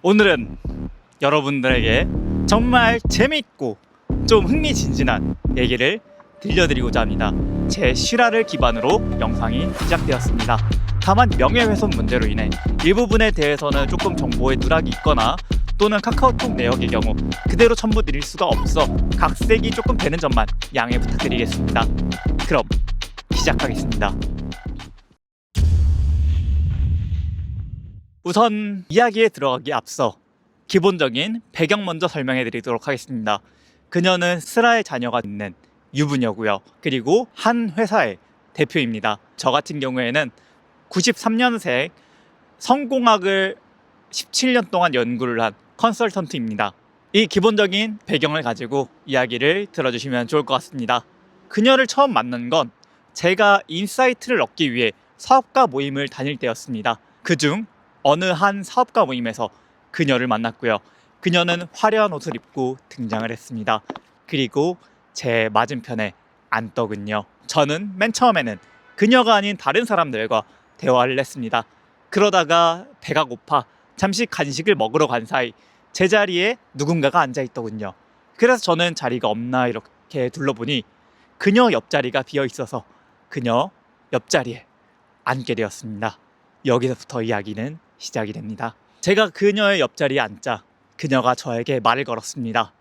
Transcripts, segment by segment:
오늘은 여러분들에게 정말 재밌고 좀 흥미진진한 얘기를 들려드리고자 합니다. 제 실화를 기반으로 영상이 시작되었습니다. 다만 명예훼손 문제로 인해 일부분에 대해서는 조금 정보에 누락이 있거나 또는 카카오톡 내역의 경우 그대로 첨부 드릴 수가 없어 각색이 조금 되는 점만 양해 부탁드리겠습니다. 그럼 시작하겠습니다. 우선 이야기에 들어가기 앞서 기본적인 배경 먼저 설명해 드리도록 하겠습니다. 그녀는 슬아의 자녀가 있는 유부녀고요. 그리고 한 회사의 대표입니다. 저 같은 경우에는 93년생 성공학을 17년 동안 연구를 한 컨설턴트입니다. 이 기본적인 배경을 가지고 이야기를 들어주시면 좋을 것 같습니다. 그녀를 처음 만난 건 제가 인사이트를 얻기 위해 사업가 모임을 다닐 때였습니다. 그중 어느 한 사업가 모임에서 그녀를 만났고요. 그녀는 화려한 옷을 입고 등장을 했습니다. 그리고 제 맞은편에 앉더군요. 저는 맨 처음에는 그녀가 아닌 다른 사람들과 대화를 했습니다. 그러다가 배가 고파 잠시 간식을 먹으러 간 사이 제 자리에 누군가가 앉아있더군요. 그래서 저는 자리가 없나 이렇게 둘러보니 그녀 옆자리가 비어 있어서 그녀 옆자리에 앉게 되었습니다. 여기서부터 이야기는 시작이 됩니다. 제가 그녀의 옆자리에 앉자 그녀가 저에게 말을 걸었습니다.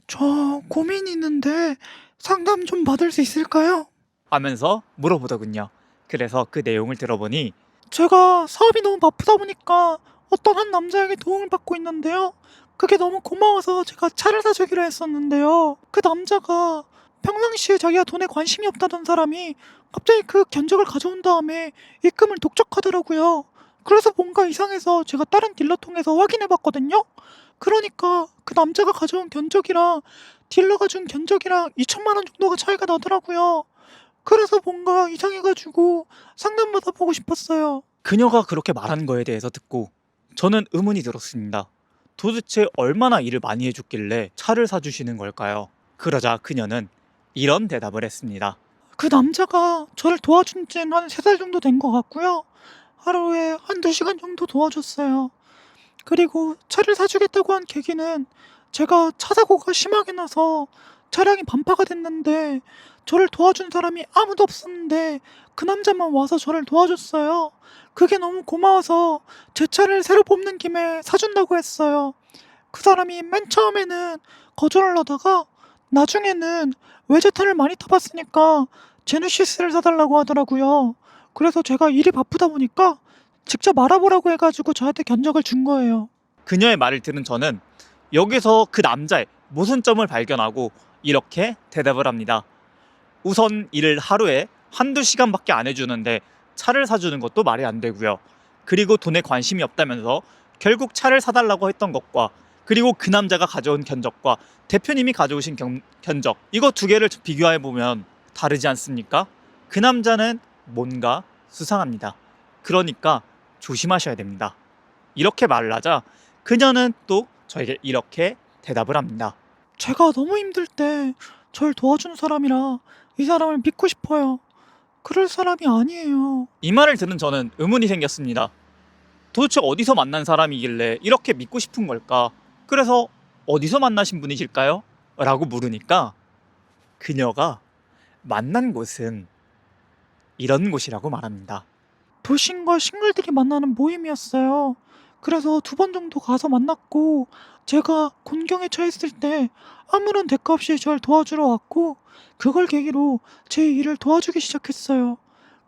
저 고민 있는데 상담 좀 받을 수 있을까요? 하면서 물어보더군요. 그래서 그 내용을 들어보니 제가 사업이 너무 바쁘다 보니까 어떤 한 남자에게 도움을 받고 있는데요. 그게 너무 고마워서 제가 차를 사주기로 했었는데요. 그 남자가 평상시에 자기가 돈에 관심이 없다던 사람이 갑자기 그 견적을 가져온 다음에 입금을 독촉하더라고요. 그래서 뭔가 이상해서 제가 다른 딜러 통해서 확인해봤거든요. 그러니까 그 남자가 가져온 견적이랑 딜러가 준 견적이랑 2천만 원 정도가 차이가 나더라고요. 그래서 뭔가 이상해가지고 상담받아보고 싶었어요. 그녀가 그렇게 말한 거에 대해서 듣고 저는 의문이 들었습니다. 도대체 얼마나 일을 많이 해줬길래 차를 사주시는 걸까요? 그러자 그녀는 이런 대답을 했습니다. 그 남자가 저를 도와준 지는 한 3달 정도 된 것 같고요. 하루에 한 2시간 정도 도와줬어요. 그리고 차를 사주겠다고 한 계기는 제가 차 사고가 심하게 나서 차량이 반파가 됐는데 저를 도와준 사람이 아무도 없었는데 그 남자만 와서 저를 도와줬어요. 그게 너무 고마워서 제 차를 새로 뽑는 김에 사준다고 했어요. 그 사람이 맨 처음에는 거절을 하다가 나중에는 외제차를 많이 타봤으니까 제네시스를 사달라고 하더라고요. 그래서 제가 일이 바쁘다 보니까 직접 알아보라고 해가지고 저한테 견적을 준 거예요. 그녀의 말을 들은 저는 여기서 그 남자의 모순점을 발견하고 이렇게 대답을 합니다. 우선 일을 하루에 한두 시간밖에 안 해주는데 차를 사주는 것도 말이 안 되고요. 그리고 돈에 관심이 없다면서 결국 차를 사달라고 했던 것과 그리고 그 남자가 가져온 견적과 대표님이 가져오신 견적 이거 두 개를 비교해보면 다르지 않습니까? 그 남자는 뭔가 수상합니다. 그러니까 조심하셔야 됩니다. 이렇게 말을 하자 그녀는 또 저에게 이렇게 대답을 합니다. 제가 너무 힘들 때 절 도와주는 사람이라 이 사람을 믿고 싶어요. 그럴 사람이 아니에요. 이 말을 들은 저는 의문이 생겼습니다. 도대체 어디서 만난 사람이길래 이렇게 믿고 싶은 걸까? 그래서 어디서 만나신 분이실까요? 라고 물으니까 그녀가 만난 곳은 이런 곳이라고 말합니다. 도신과 싱글들이 만나는 모임이었어요. 그래서 2번 정도 가서 만났고 제가 곤경에 처했을 때 아무런 대가 없이 절 도와주러 왔고 그걸 계기로 제 일을 도와주기 시작했어요.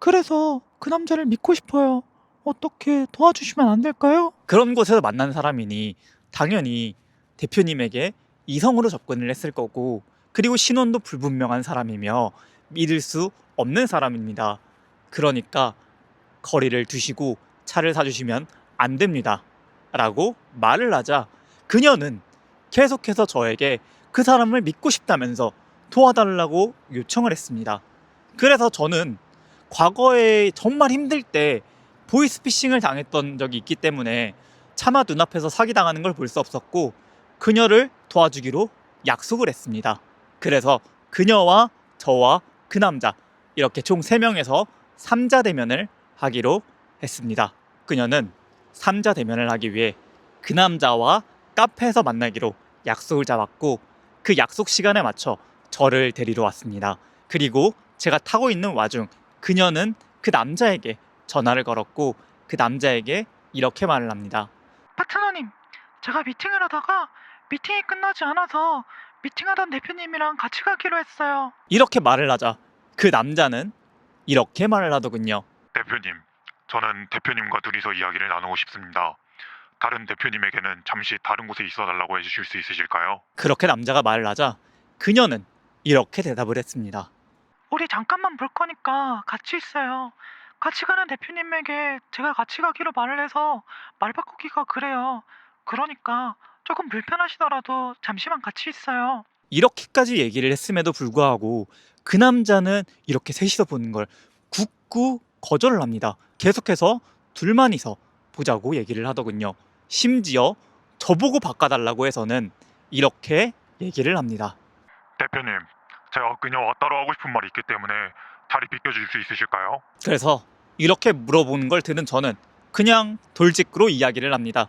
그래서 그 남자를 믿고 싶어요. 어떻게 도와주시면 안 될까요? 그런 곳에서 만난 사람이니 당연히 대표님에게 이성으로 접근을 했을 거고 그리고 신원도 불분명한 사람이며 믿을 수 없는 사람입니다. 그러니까 거리를 두시고 차를 사주시면 안 됩니다. 라고 말을 하자 그녀는 계속해서 저에게 그 사람을 믿고 싶다면서 도와달라고 요청을 했습니다. 그래서 저는 과거에 정말 힘들 때 보이스피싱을 당했던 적이 있기 때문에 차마 눈앞에서 사기당하는 걸 볼 수 없었고 그녀를 도와주기로 약속을 했습니다. 그래서 그녀와 저와 그 남자 이렇게 총 3명에서 3자 대면을 하기로 했습니다. 그녀는 3자 대면을 하기 위해 그 남자와 카페에서 만나기로 약속을 잡았고 그 약속 시간에 맞춰 저를 데리러 왔습니다. 그리고 제가 타고 있는 와중 그녀는 그 남자에게 전화를 걸었고 그 남자에게 이렇게 말을 합니다. 파트너님, 제가 미팅을 하다가 미팅이 끝나지 않아서 미팅하던 대표님이랑 같이 가기로 했어요. 이렇게 말을 하자 그 남자는 이렇게 말을 하더군요. 대표님, 저는 대표님과 둘이서 이야기를 나누고 싶습니다. 다른 대표님에게는 잠시 다른 곳에 있어 달라고 해주실 수 있으실까요? 그렇게 남자가 말을 하자 그녀는 이렇게 대답을 했습니다. 우리 잠깐만 볼 거니까 같이 있어요. 같이 가는 대표님에게 제가 같이 가기로 말을 해서 말 바꾸기가 그래요. 그러니까 조금 불편하시더라도 잠시만 같이 있어요. 이렇게까지 얘기를 했음에도 불구하고 그 남자는 이렇게 셋이서 보는 걸 굳고 거절을 합니다. 계속해서 둘만이서 보자고 얘기를 하더군요. 심지어 저보고 바꿔달라고 해서는 이렇게 얘기를 합니다. 대표님, 제가 그녀와 따로 하고 싶은 말이 있기 때문에 자리 비켜주실 수 있으실까요? 그래서 이렇게 물어보는 걸 들은 저는 그냥 돌직구로 이야기를 합니다.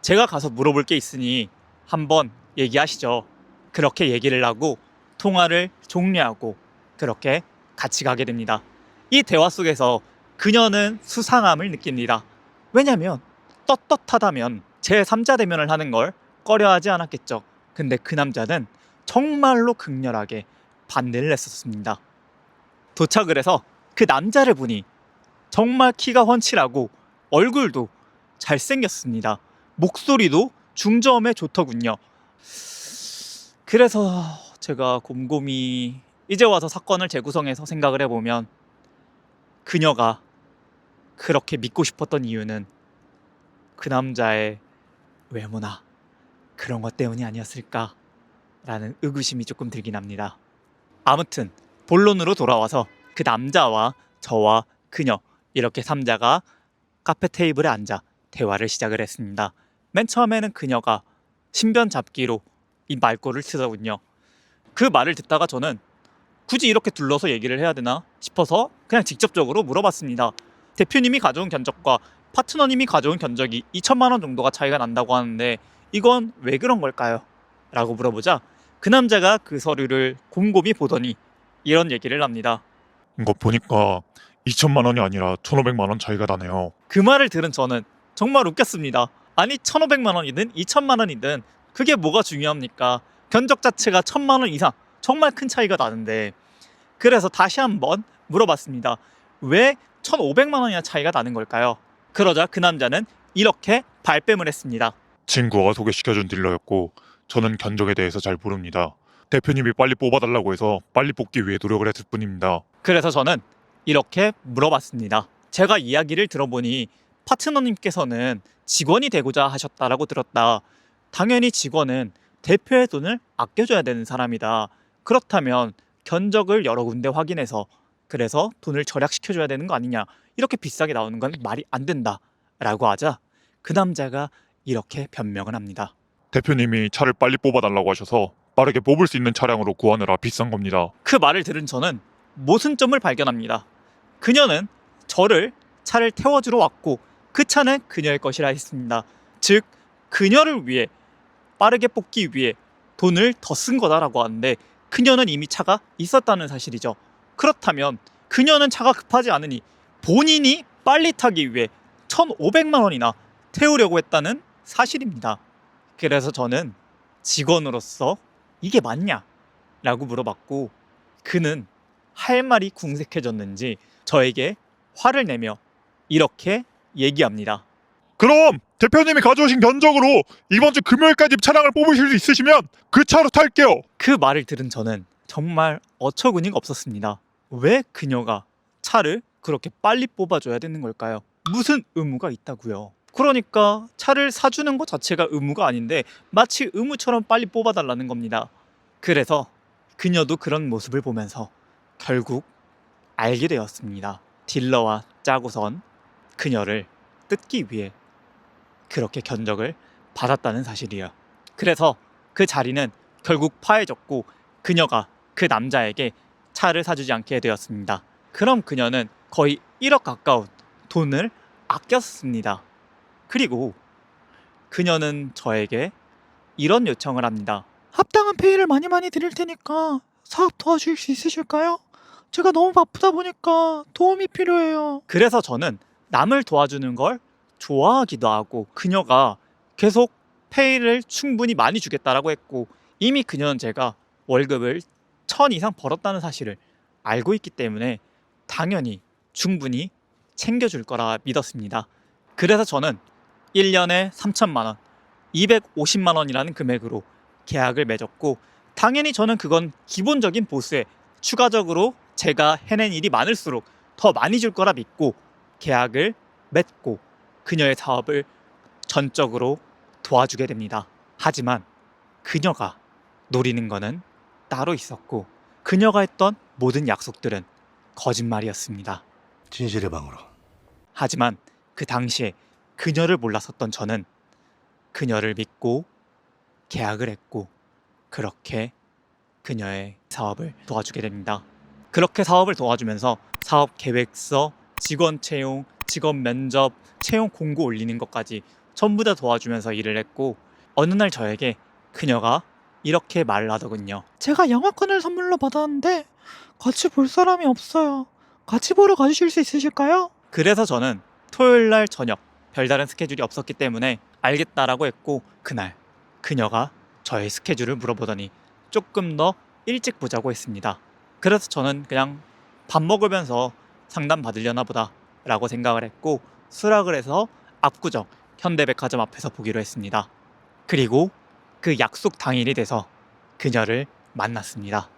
제가 가서 물어볼 게 있으니 한번 얘기하시죠. 그렇게 얘기를 하고 통화를 종료하고 그렇게 같이 가게 됩니다. 이 대화 속에서 그녀는 수상함을 느낍니다. 왜냐면 떳떳하다면 제3자 대면을 하는 걸 꺼려하지 않았겠죠. 근데 그 남자는 정말로 극렬하게 반대를 했었습니다. 도착을 해서 그 남자를 보니 정말 키가 훤칠하고 얼굴도 잘생겼습니다. 목소리도 중저음에 좋더군요. 그래서 제가 곰곰이 이제 와서 사건을 재구성해서 생각을 해보면 그녀가 그렇게 믿고 싶었던 이유는 그 남자의 외모나 그런 것 때문이 아니었을까라는 의구심이 조금 들긴 합니다. 아무튼 본론으로 돌아와서 그 남자와 저와 그녀 이렇게 3자가 카페 테이블에 앉아 대화를 시작을 했습니다. 맨 처음에는 그녀가 신변 잡기로 이 말꼬를 쓰더군요. 그 말을 듣다가 저는 굳이 이렇게 둘러서 얘기를 해야 되나 싶어서 그냥 직접적으로 물어봤습니다. 대표님이 가져온 견적과 파트너님이 가져온 견적이 2천만 원 정도가 차이가 난다고 하는데 이건 왜 그런 걸까요? 라고 물어보자 그 남자가 그 서류를 곰곰이 보더니 이런 얘기를 합니다. 이거 보니까 2천만 원이 아니라 1,500만 원 차이가 나네요. 그 말을 들은 저는 정말 웃겼습니다. 아니 1,500만 원이든 2천만 원이든 그게 뭐가 중요합니까? 견적 자체가 1,000만 원 이상 정말 큰 차이가 나는데 그래서 다시 한번 물어봤습니다. 왜 1,500만 원이나 차이가 나는 걸까요? 그러자 그 남자는 이렇게 발뺌을 했습니다. 친구가 소개시켜준 딜러였고 저는 견적에 대해서 잘 모릅니다. 대표님이 빨리 뽑아달라고 해서 빨리 뽑기 위해 노력을 했을 뿐입니다. 그래서 저는 이렇게 물어봤습니다. 제가 이야기를 들어보니 파트너님께서는 직원이 되고자 하셨다라고 들었다. 당연히 직원은 대표의 돈을 아껴줘야 되는 사람이다. 그렇다면 견적을 여러 군데 확인해서 그래서 돈을 절약시켜줘야 되는 거 아니냐. 이렇게 비싸게 나오는 건 말이 안 된다. 라고 하자 그 남자가 이렇게 변명을 합니다. 대표님이 차를 빨리 뽑아달라고 하셔서 빠르게 뽑을 수 있는 차량으로 구하느라 비싼 겁니다. 그 말을 들은 저는 모순점을 발견합니다. 그녀는 저를 차를 태워주러 왔고 그 차는 그녀의 것이라 했습니다. 즉 그녀를 위해 빠르게 뽑기 위해 돈을 더 쓴 거다라고 하는데 그녀는 이미 차가 있었다는 사실이죠. 그렇다면 그녀는 차가 급하지 않으니 본인이 빨리 타기 위해 1,500만 원이나 태우려고 했다는 사실입니다. 그래서 저는 직원으로서 이게 맞냐? 라고 물어봤고 그는 할 말이 궁색해졌는지 저에게 화를 내며 이렇게 얘기합니다. 그럼 대표님이 가져오신 견적으로 이번 주 금요일까지 차량을 뽑으실 수 있으시면 그 차로 탈게요. 그 말을 들은 저는 정말 어처구니가 없었습니다. 왜 그녀가 차를 그렇게 빨리 뽑아줘야 되는 걸까요? 무슨 의무가 있다고요? 그러니까 차를 사주는 것 자체가 의무가 아닌데 마치 의무처럼 빨리 뽑아달라는 겁니다. 그래서 그녀도 그런 모습을 보면서 결국 알게 되었습니다. 딜러와 짜고선 그녀를 뜯기 위해 그렇게 견적을 받았다는 사실이요. 그래서 그 자리는 결국 파해졌고 그녀가 그 남자에게 차를 사주지 않게 되었습니다. 그럼 그녀는 거의 1억 가까운 돈을 아꼈습니다. 그리고 그녀는 저에게 이런 요청을 합니다. 합당한 페이를 많이 드릴 테니까 사업 도와주실 수 있으실까요? 제가 너무 바쁘다 보니까 도움이 필요해요. 그래서 저는 남을 도와주는 걸 좋아하기도 하고, 그녀가 계속 페이를 충분히 많이 주겠다라고 했고, 이미 그녀는 제가 월급을 1000 이상 벌었다는 사실을 알고 있기 때문에 당연히 충분히 챙겨줄 거라 믿었습니다. 그래서 저는 1년에 3천만 원, 250만 원이라는 금액으로 계약을 맺었고, 당연히 저는 그건 기본적인 보수에 추가적으로 제가 해낸 일이 많을수록 더 많이 줄 거라 믿고 계약을 맺고 그녀의 사업을 전적으로 도와주게 됩니다. 하지만 그녀가 노리는 거는 따로 있었고, 그녀가 했던 모든 약속들은 거짓말이었습니다. 진실의 방으로. 하지만 그 당시에 그녀를 몰랐었던 저는 그녀를 믿고 계약을 했고, 그렇게 그녀의 사업을 도와주게 됩니다. 그렇게 사업을 도와주면서 사업 계획서, 직원 채용, 직원 면접, 채용 공고 올리는 것까지 전부 다 도와주면서 일을 했고, 어느 날 저에게 그녀가 이렇게 말을 하더군요. 제가 영화관을 선물로 받았는데 같이 볼 사람이 없어요. 같이 보러 가주실 수 있으실까요? 그래서 저는 토요일 날 저녁 별다른 스케줄이 없었기 때문에 알겠다라고 했고, 그날 그녀가 저의 스케줄을 물어보더니 조금 더 일찍 보자고 했습니다. 그래서 저는 그냥 밥 먹으면서 상담 받으려나 보다 라고 생각을 했고, 수락을 해서 압구정 현대백화점 앞에서 보기로 했습니다. 그리고 그 약속 당일이 돼서 그녀를 만났습니다.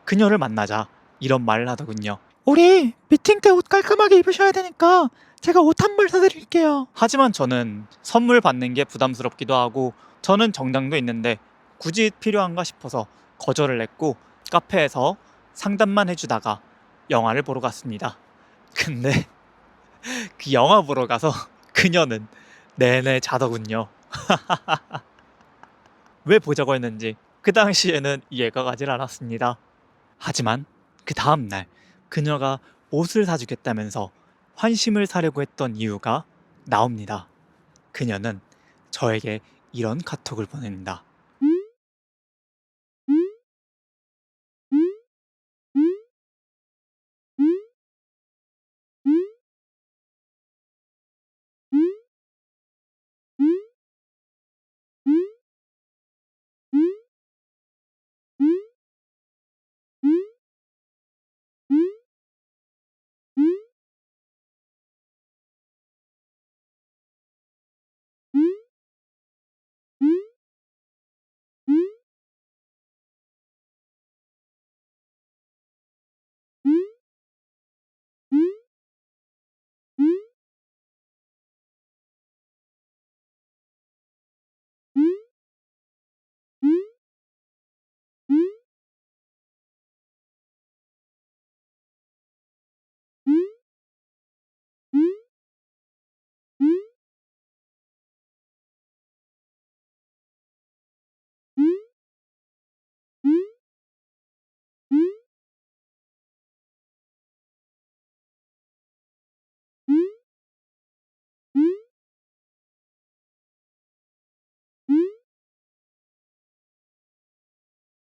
그녀를 만나자 이런 말을 하더군요. 우리 미팅 때 옷 깔끔하게 입으셔야 되니까 제가 옷 한 벌 사드릴게요. 하지만 저는 선물 받는 게 부담스럽기도 하고, 저는 정장도 있는데 굳이 필요한가 싶어서 거절을 했고, 카페에서 상담만 해주다가 영화를 보러 갔습니다. 근데 그 영화 보러 가서 그녀는 내내 자더군요. 왜 보자고 했는지 그 당시에는 이해가 가질 않았습니다. 하지만 그 다음날 그녀가 옷을 사주겠다면서 환심을 사려고 했던 이유가 나옵니다. 그녀는 저에게 이런 카톡을 보냅니다.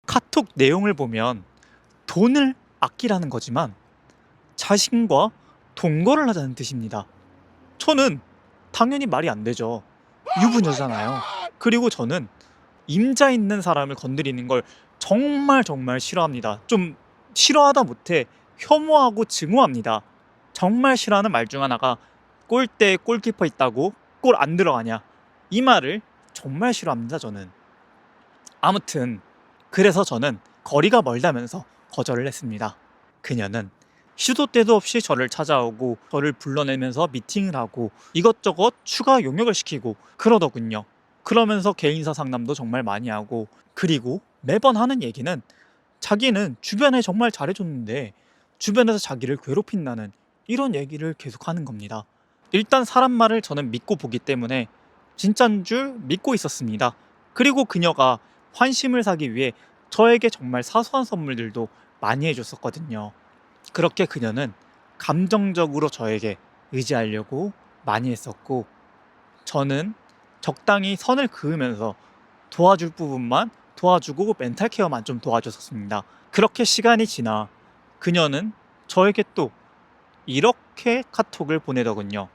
카톡 내용을 보면 돈을 아끼라는 거지만 자신과 동거를 하자는 뜻입니다. 저는 당연히 말이 안 되죠. 유부녀잖아요. 그리고 저는 임자 있는 사람을 건드리는 걸 정말 싫어합니다. 좀 싫어하다 못해 혐오하고 증오합니다. 정말 싫어하는 말 중 하나가 골대에 골키퍼 있다고 골 안 들어가냐, 이 말을 정말 싫어합니다. 저는. 아무튼 그래서 저는 거리가 멀다면서 거절을 했습니다. 그녀는 시도 때도 없이 저를 찾아오고 저를 불러내면서 미팅을 하고 이것저것 추가 용역을 시키고 그러더군요. 그러면서 개인사 상담도 정말 많이 하고, 그리고 매번 하는 얘기는 자기는 주변에 정말 잘해줬는데 주변에서 자기를 괴롭힌다는 이런 얘기를 계속 하는 겁니다. 일단 사람 말을 저는 믿고 보기 때문에 진짜인 줄 믿고 있었습니다. 그리고 그녀가 환심을 사기 위해 저에게 정말 사소한 선물들도 많이 해줬었거든요. 그렇게 그녀는 감정적으로 저에게 의지하려고 많이 했었고, 저는 적당히 선을 그으면서 도와줄 부분만 도와주고 멘탈 케어만 좀 도와줬었습니다. 그렇게 시간이 지나 그녀는 저에게 또 이렇게 카톡을 보내더군요.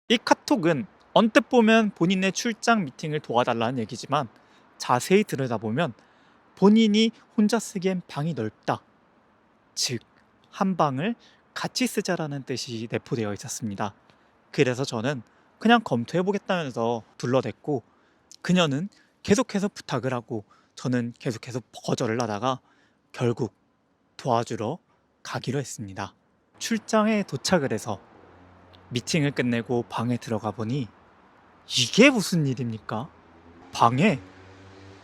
이 카톡은 언뜻 보면 본인의 출장 미팅을 도와달라는 얘기지만 자세히 들여다보면 본인이 혼자 쓰기엔 방이 넓다. 즉, 한 방을 같이 쓰자라는 뜻이 내포되어 있었습니다. 그래서 저는 그냥 검토해보겠다면서 둘러댔고 그녀는 계속해서 부탁을 하고 저는 계속해서 거절을 하다가 결국 도와주러 가기로 했습니다. 출장에 도착을 해서 미팅을 끝내고 방에 들어가 보니 이게 무슨 일입니까? 방에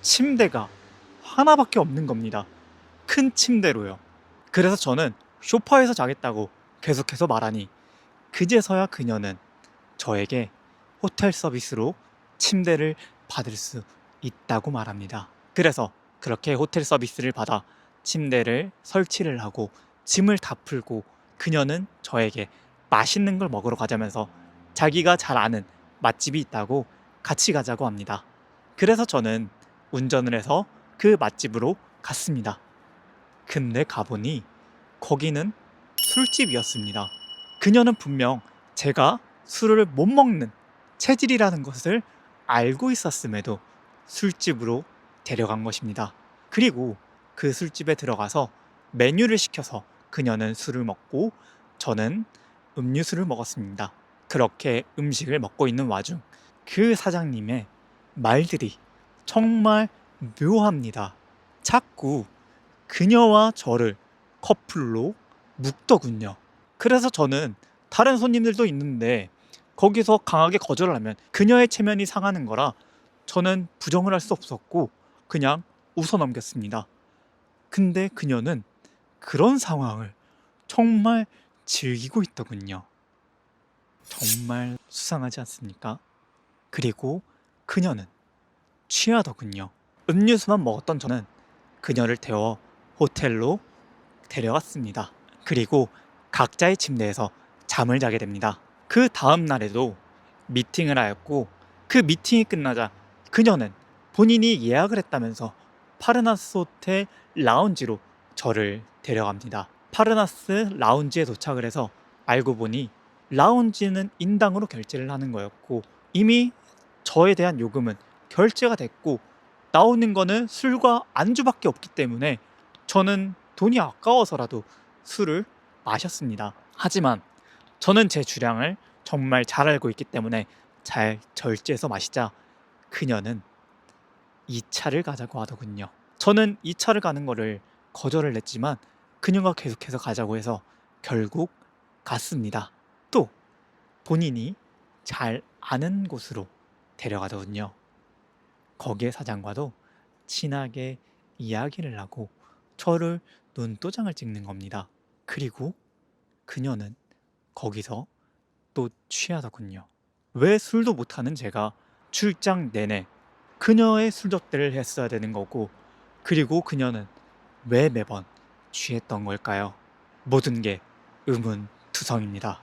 침대가 하나밖에 없는 겁니다. 큰 침대로요. 그래서 저는 소파에서 자겠다고 계속해서 말하니 그제서야 그녀는 저에게 호텔 서비스로 침대를 받을 수 있다고 말합니다. 그래서 그렇게 호텔 서비스를 받아 침대를 설치를 하고 짐을 다 풀고 그녀는 저에게 맛있는 걸 먹으러 가자면서 자기가 잘 아는 맛집이 있다고 같이 가자고 합니다. 그래서 저는 운전을 해서 그 맛집으로 갔습니다. 근데 가보니 거기는 술집이었습니다. 그녀는 분명 제가 술을 못 먹는 체질이라는 것을 알고 있었음에도 술집으로 데려간 것입니다. 그리고 그 술집에 들어가서 메뉴를 시켜서 그녀는 술을 먹고 저는 음료수를 먹었습니다. 그렇게 음식을 먹고 있는 와중 그 사장님의 말들이 정말 묘합니다. 자꾸 그녀와 저를 커플로 묶더군요. 그래서 저는 다른 손님들도 있는데 거기서 강하게 거절을 하면 그녀의 체면이 상하는 거라 저는 부정을 할 수 없었고 그냥 웃어 넘겼습니다. 근데 그녀는 그런 상황을 정말 즐기고 있더군요. 정말 수상하지 않습니까? 그리고 그녀는 취하더군요. 음료수만 먹었던 저는 그녀를 태워 호텔로 데려갔습니다. 그리고 각자의 침대에서 잠을 자게 됩니다. 그 다음 날에도 미팅을 하였고 그 미팅이 끝나자 그녀는 본인이 예약을 했다면서 파르나스 호텔 라운지로 저를 데려갑니다. 파르나스 라운지에 도착을 해서 알고 보니 라운지는 인당으로 결제를 하는 거였고 이미 저에 대한 요금은 결제가 됐고 나오는 거는 술과 안주밖에 없기 때문에 저는 돈이 아까워서라도 술을 마셨습니다. 하지만 저는 제 주량을 정말 잘 알고 있기 때문에 잘 절제해서 마시자 그녀는 2차를 가자고 하더군요. 저는 2차를 가는 거를 거절을 했지만 그녀가 계속해서 가자고 해서 결국 갔습니다. 또 본인이 잘 아는 곳으로 데려가더군요. 거기에 사장과도 친하게 이야기를 하고 저를 눈도장을 찍는 겁니다. 그리고 그녀는 거기서 또 취하더군요. 왜 술도 못하는 제가 출장 내내 그녀의 술접대를 했어야 되는 거고 그리고 그녀는 왜 매번 취했던 걸까요? 모든 게 의문투성입니다.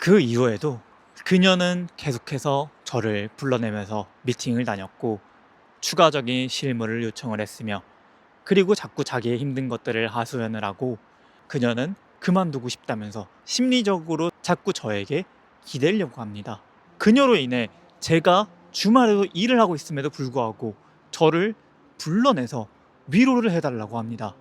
그 이후에도 그녀는 계속해서 저를 불러내면서 미팅을 다녔고 추가적인 실무를 요청을 했으며 그리고 자꾸 자기의 힘든 것들을 하소연을 하고 그녀는 그만두고 싶다면서 심리적으로 자꾸 저에게 기대려고 합니다. 그녀로 인해 제가 주말에도 일을 하고 있음에도 불구하고 저를 불러내서 위로를 해달라고 합니다.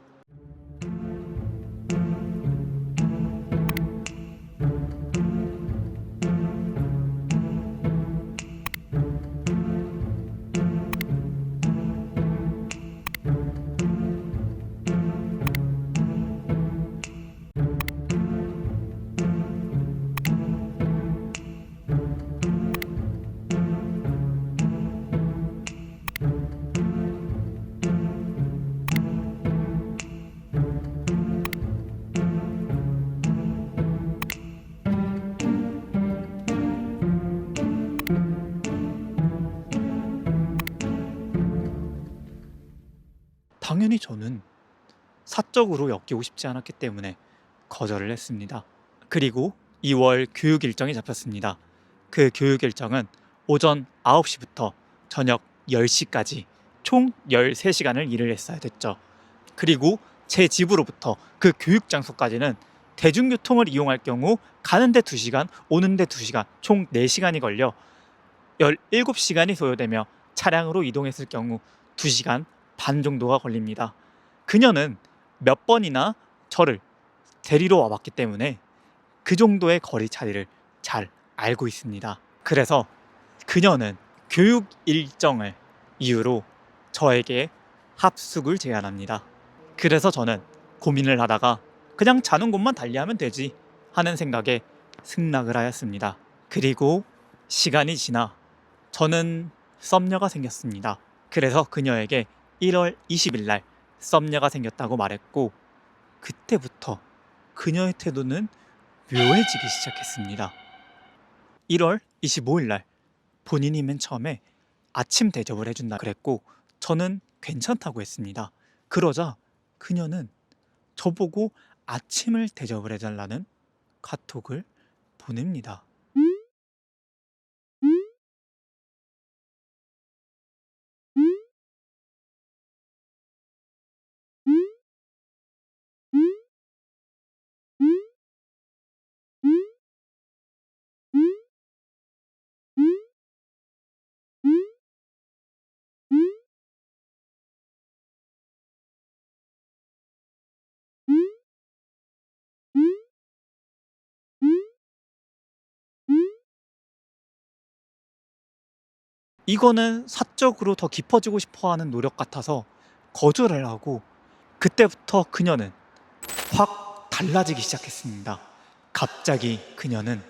당연히 저는 사적으로 엮이고 싶지 않았기 때문에 거절을 했습니다. 그리고 2월 교육 일정이 잡혔습니다. 그 교육 일정은 오전 9시부터 저녁 10시까지 총 13시간을 일을 했어야 됐죠. 그리고 제 집으로부터 그 교육 장소까지는 대중교통을 이용할 경우 가는데 2시간, 오는데 2시간, 총 4시간이 걸려 17시간이 소요되며 차량으로 이동했을 경우 2시간 반 정도가 걸립니다. 그녀는 몇 번이나 저를 데리러 와봤기 때문에 그 정도의 거리 차이를 잘 알고 있습니다. 그래서 그녀는 교육 일정을 이유로 저에게 합숙을 제안합니다. 그래서 저는 고민을 하다가 그냥 자는 곳만 달리하면 되지 하는 생각에 승낙을 하였습니다. 그리고 시간이 지나 저는 썸녀가 생겼습니다. 그래서 그녀에게 1월 20일 날 썸녀가 생겼다고 말했고, 그때부터 그녀의 태도는 묘해지기 시작했습니다. 1월 25일 날 본인이 맨 처음에 아침 대접을 해준다 그랬고 저는 괜찮다고 했습니다. 그러자 그녀는 저보고 아침을 대접을 해달라는 카톡을 보냅니다. 이거는 사적으로 더 깊어지고 싶어 하는 노력 같아서 거절을 하고, 그때부터 그녀는 확 달라지기 시작했습니다. 갑자기 그녀는